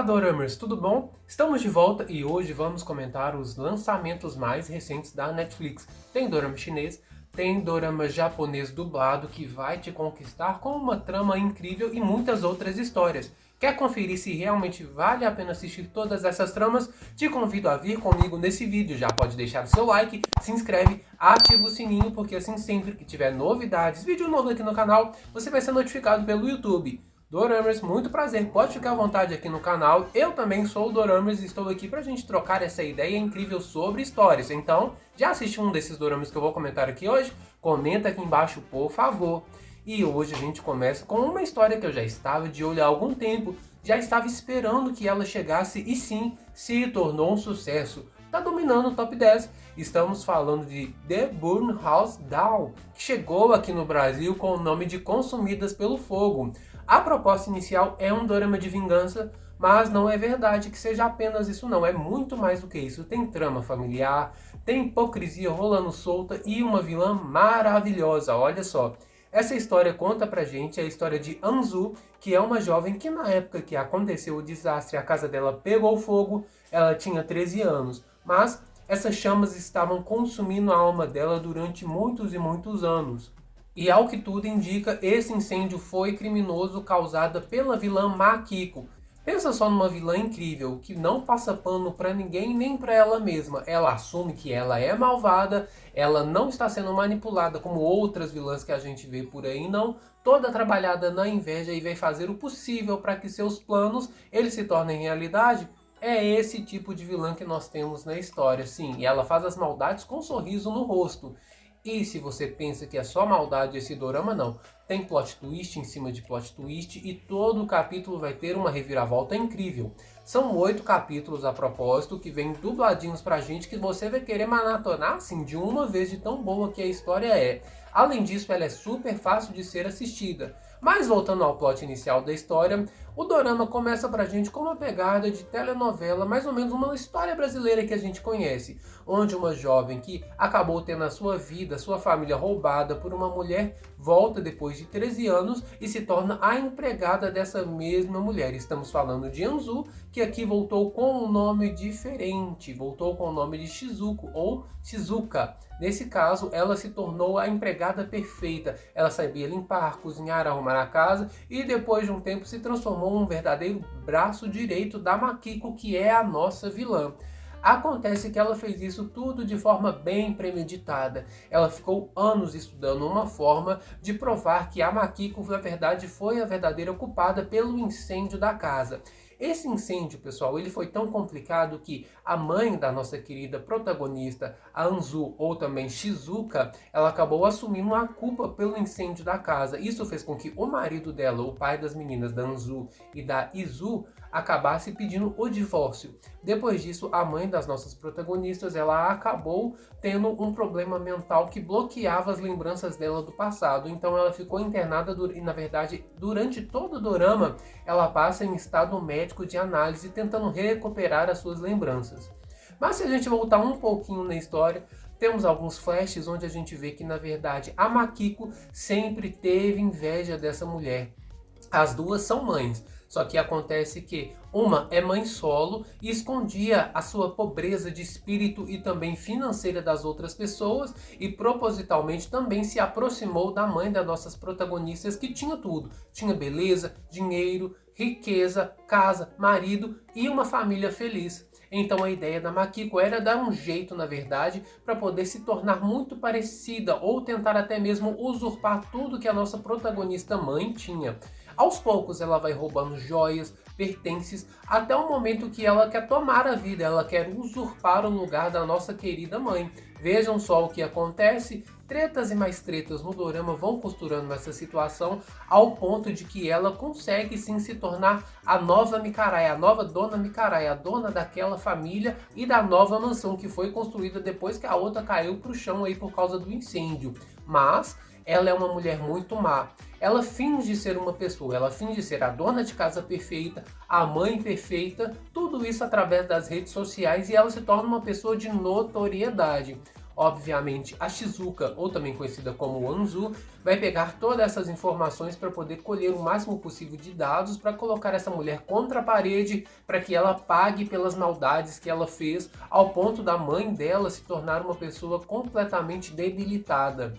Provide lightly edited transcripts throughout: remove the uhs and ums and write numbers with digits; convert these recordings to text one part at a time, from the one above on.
Olá, Doramers, tudo bom? Estamos de volta e hoje vamos comentar os lançamentos mais recentes da Netflix. Tem dorama chinês, tem dorama japonês dublado que vai te conquistar com uma trama incrível e muitas outras histórias. Quer conferir se realmente vale a pena assistir todas essas tramas? Te convido a vir comigo nesse vídeo. Já pode deixar o seu like, se inscreve, ativa o sininho, porque assim sempre que tiver novidades, vídeo novo aqui no canal, você vai ser notificado pelo YouTube. Doramers, muito prazer, pode ficar à vontade aqui no canal. Eu também sou o Doramers e estou aqui pra gente trocar essa ideia incrível sobre histórias. Então, já assistiu um desses doramas que eu vou comentar aqui hoje? Comenta aqui embaixo, por favor. E hoje a gente começa com uma história que eu já estava de olho há algum tempo, já estava esperando que ela chegasse e sim, se tornou um sucesso. Tá dominando o top 10. Estamos falando de The Burn House Down, que chegou aqui no Brasil com o nome de Consumidas pelo Fogo. A proposta inicial é um dorama de vingança, mas não é verdade que seja apenas isso não, é muito mais do que isso. Tem trama familiar, tem hipocrisia rolando solta e uma vilã maravilhosa, olha só. Essa história conta pra gente a história de Anzu, que é uma jovem que na época que aconteceu o desastre, a casa dela pegou fogo, ela tinha 13 anos, mas essas chamas estavam consumindo a alma dela durante muitos e muitos anos. E ao que tudo indica, esse incêndio foi criminoso causado pela vilã Makiko. Pensa só numa vilã incrível, que não passa pano pra ninguém nem pra ela mesma. Ela assume que ela é malvada, ela não está sendo manipulada como outras vilãs que a gente vê por aí, não. Toda trabalhada na inveja e vai fazer o possível para que seus planos eles se tornem realidade. É esse tipo de vilã que nós temos na história, sim. E ela faz as maldades com um sorriso no rosto. E se você pensa que é só maldade esse dorama, não. Tem plot twist em cima de plot twist e todo capítulo vai ter uma reviravolta incrível. São 8 capítulos a propósito que vêm dubladinhos pra gente que você vai querer maratonar assim de uma vez de tão boa que a história é. Além disso, ela é super fácil de ser assistida. Mas voltando ao plot inicial da história, o dorama começa pra gente com uma pegada de telenovela, mais ou menos uma história brasileira que a gente conhece, onde uma jovem que acabou tendo a sua vida, sua família roubada por uma mulher, volta depois de 13 anos e se torna a empregada dessa mesma mulher. Estamos falando de Anzu, que aqui voltou com um nome diferente, voltou com o nome de Shizuko ou Shizuka. Nesse caso, ela se tornou a empregada perfeita. Ela sabia limpar, cozinhar, arrumar a casa e depois de um tempo se transformou num verdadeiro braço direito da Makiko, que é a nossa vilã. Acontece que ela fez isso tudo de forma bem premeditada. Ela ficou anos estudando uma forma de provar que a Makiko, na verdade, foi a verdadeira culpada pelo incêndio da casa. Esse incêndio, pessoal, ele foi tão complicado que a mãe da nossa querida protagonista, a Anzu, ou também Shizuka, ela acabou assumindo a culpa pelo incêndio da casa. Isso fez com que o marido dela, o pai das meninas da Anzu e da Izu, acabasse pedindo o divórcio. Depois disso, a mãe das nossas protagonistas, ela acabou tendo um problema mental que bloqueava as lembranças dela do passado. Então ela ficou internada e, na verdade, durante todo o dorama, ela passa em estado médico de análise, tentando recuperar as suas lembranças. Mas se a gente voltar um pouquinho na história, temos alguns flashes onde a gente vê que, na verdade, a Makiko sempre teve inveja dessa mulher. As duas são mães, só que acontece que uma é mãe solo e escondia a sua pobreza de espírito e também financeira das outras pessoas e propositalmente também se aproximou da mãe das nossas protagonistas, que tinha tudo. Tinha beleza, dinheiro, riqueza, casa, marido e uma família feliz. Então a ideia da Makiko era dar um jeito, na verdade, para poder se tornar muito parecida ou tentar até mesmo usurpar tudo que a nossa protagonista mãe tinha. Aos poucos ela vai roubando joias, pertences, até o momento que ela quer tomar a vida, ela quer usurpar o lugar da nossa querida mãe. Vejam só o que acontece, tretas e mais tretas no dorama vão costurando essa situação ao ponto de que ela consegue sim se tornar a nova Micarai, a nova dona Micarai, a dona daquela família e da nova mansão que foi construída depois que a outra caiu para o chão aí por causa do incêndio. Mas ela é uma mulher muito má. Ela finge ser uma pessoa, ela finge ser a dona de casa perfeita, a mãe perfeita, tudo isso através das redes sociais e ela se torna uma pessoa de notoriedade. Obviamente, a Shizuka, ou também conhecida como Anzu, vai pegar todas essas informações para poder colher o máximo possível de dados para colocar essa mulher contra a parede para que ela pague pelas maldades que ela fez, ao ponto da mãe dela se tornar uma pessoa completamente debilitada.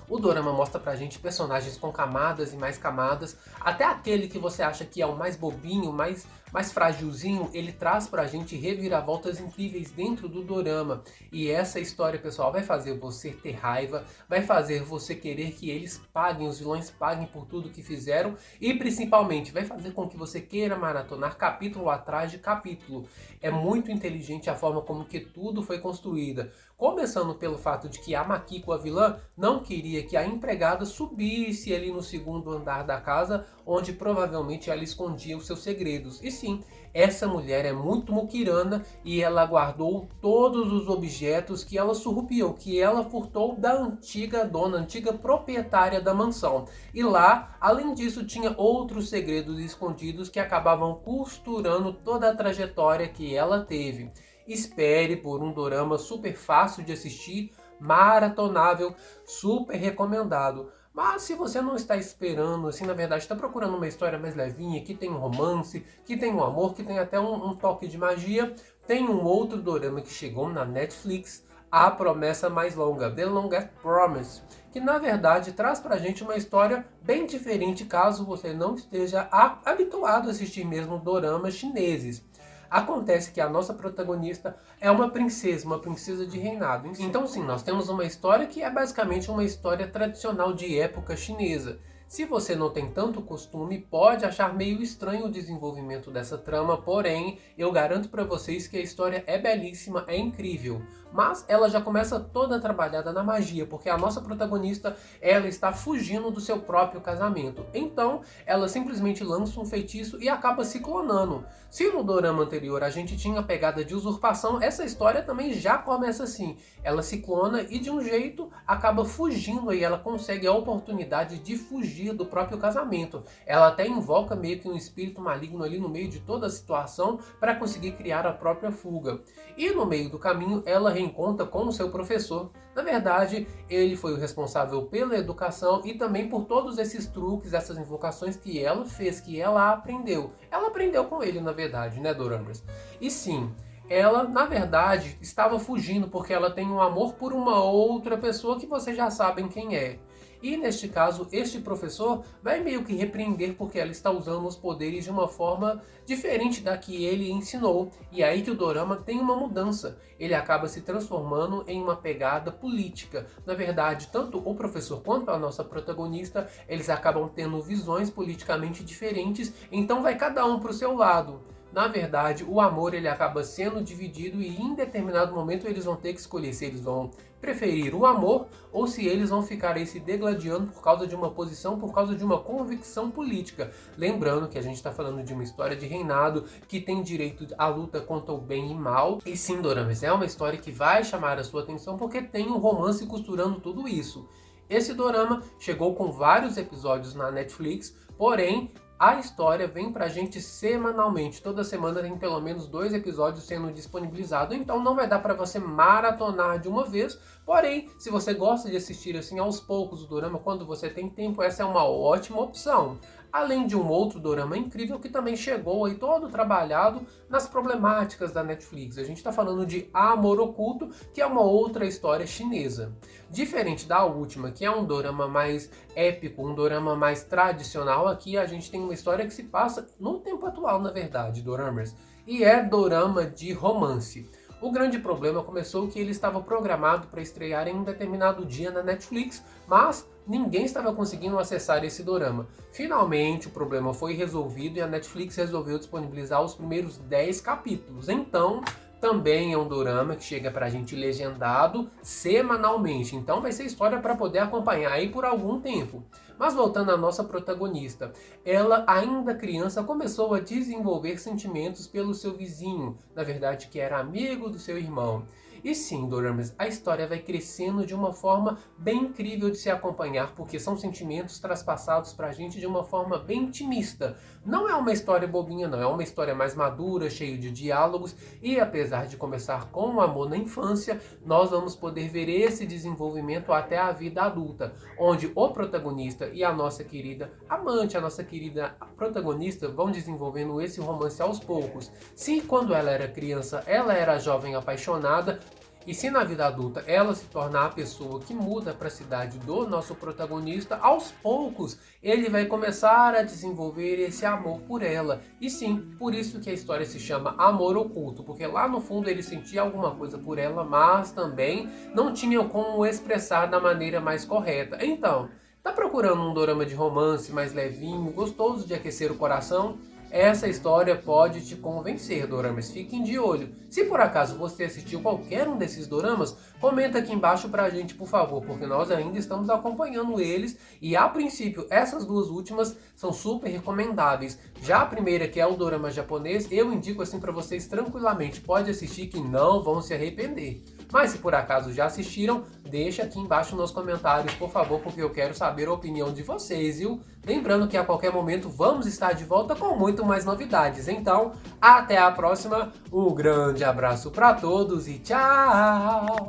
O dorama mostra pra gente personagens com camadas e mais camadas, até aquele que você acha que é o mais bobinho, mais frágilzinho, ele traz pra gente reviravoltas incríveis dentro do dorama. E essa história, pessoal, vai fazer você ter raiva, vai fazer você querer que eles paguem, os vilões paguem por tudo que fizeram e principalmente vai fazer com que você queira maratonar capítulo atrás de capítulo. É muito inteligente a forma como que tudo foi construída. Começando pelo fato de que a Makiko, a vilã, não queria que a empregada subisse ali no segundo andar da casa, onde provavelmente ela escondia os seus segredos. E sim, essa mulher é muito muquirana e ela guardou todos os objetos que ela surrupiou, que ela furtou da antiga dona, antiga proprietária da mansão. E lá, além disso, tinha outros segredos escondidos que acabavam costurando toda a trajetória que ela teve. Espere por um dorama super fácil de assistir, maratonável, super recomendado. Mas se você não está esperando, assim, na verdade, está procurando uma história mais levinha, que tem um romance, que tem um amor, que tem até um toque de magia, tem um outro dorama que chegou na Netflix, A Promessa Mais Longa, The Longest Promise, que na verdade traz pra gente uma história bem diferente caso você não esteja habituado a assistir mesmo doramas chineses. Acontece que a nossa protagonista é uma princesa de reinado. Então sim, nós temos uma história que é basicamente uma história tradicional de época chinesa. Se você não tem tanto costume, pode achar meio estranho o desenvolvimento dessa trama, porém, eu garanto para vocês que a história é belíssima, é incrível. Mas ela já começa toda trabalhada na magia, porque a nossa protagonista, ela está fugindo do seu próprio casamento. Então, ela simplesmente lança um feitiço e acaba se clonando. Se no dorama anterior a gente tinha a pegada de usurpação, essa história também já começa assim. Ela se clona e de um jeito acaba fugindo e ela consegue a oportunidade de fugir do próprio casamento. Ela até invoca meio que um espírito maligno ali no meio de toda a situação para conseguir criar a própria fuga. E no meio do caminho ela reencontra com o seu professor. Na verdade, ele foi o responsável pela educação e também por todos esses truques, essas invocações que ela fez, que ela aprendeu. Ela aprendeu com ele, na verdade, né, Doramas? E sim, ela, na verdade, estava fugindo porque ela tem um amor por uma outra pessoa que vocês já sabem quem é. E neste caso, este professor vai meio que repreender porque ela está usando os poderes de uma forma diferente da que ele ensinou. E aí que o dorama tem uma mudança. Ele acaba se transformando em uma pegada política. Na verdade, tanto o professor quanto a nossa protagonista, eles acabam tendo visões politicamente diferentes, então vai cada um para o seu lado. Na verdade, o amor ele acaba sendo dividido e em determinado momento eles vão ter que escolher se eles vão preferir o amor ou se eles vão ficar aí se degladiando por causa de uma posição, por causa de uma convicção política. Lembrando que a gente está falando de uma história de reinado que tem direito à luta contra o bem e mal. E sim, Doramas, é uma história que vai chamar a sua atenção porque tem um romance costurando tudo isso. Esse dorama chegou com vários episódios na Netflix, porém a história vem pra gente semanalmente. Toda semana tem pelo menos 2 episódios sendo disponibilizados, então não vai dar pra você maratonar de uma vez. Porém, se você gosta de assistir assim aos poucos o dorama, quando você tem tempo, essa é uma ótima opção. Além de um outro dorama incrível que também chegou aí todo trabalhado nas problemáticas da Netflix. A gente está falando de Amor Oculto, que é uma outra história chinesa. Diferente da última, que é um dorama mais épico, um dorama mais tradicional, aqui a gente tem uma história que se passa no tempo atual, na verdade, doramas. E é dorama de romance. O grande problema começou que ele estava programado para estrear em um determinado dia na Netflix, mas ninguém estava conseguindo acessar esse dorama. Finalmente o problema foi resolvido e a Netflix resolveu disponibilizar os primeiros 10 capítulos. Então, também é um dorama que chega pra gente legendado semanalmente. Então vai ser história para poder acompanhar aí por algum tempo. Mas voltando à nossa protagonista, ela ainda criança começou a desenvolver sentimentos pelo seu vizinho, na verdade que era amigo do seu irmão. E sim, Doramas, a história vai crescendo de uma forma bem incrível de se acompanhar, porque são sentimentos traspassados pra gente de uma forma bem intimista. Não é uma história bobinha, não, é uma história mais madura, cheia de diálogos, e apesar de começar com o amor na infância, nós vamos poder ver esse desenvolvimento até a vida adulta, onde o protagonista e a nossa querida amante, a nossa querida protagonista vão desenvolvendo esse romance aos poucos. Se quando ela era criança ela era jovem apaixonada, e se na vida adulta ela se tornar a pessoa que muda para a cidade do nosso protagonista, aos poucos ele vai começar a desenvolver esse amor por ela. E sim, por isso que a história se chama Amor Oculto, porque lá no fundo ele sentia alguma coisa por ela, mas também não tinha como expressar da maneira mais correta. Então, tá procurando um dorama de romance mais levinho, gostoso de aquecer o coração? Essa história pode te convencer, doramas. Fiquem de olho. Se por acaso você assistiu qualquer um desses doramas, comenta aqui embaixo pra gente, por favor, porque nós ainda estamos acompanhando eles e a princípio essas duas últimas são super recomendáveis. Já a primeira, que é o dorama japonês, eu indico assim pra vocês tranquilamente. Pode assistir que não vão se arrepender. Mas se por acaso já assistiram, deixa aqui embaixo nos comentários, por favor, porque eu quero saber a opinião de vocês, viu? Lembrando que a qualquer momento vamos estar de volta com muito mais novidades. Então, até a próxima, um grande abraço para todos e tchau!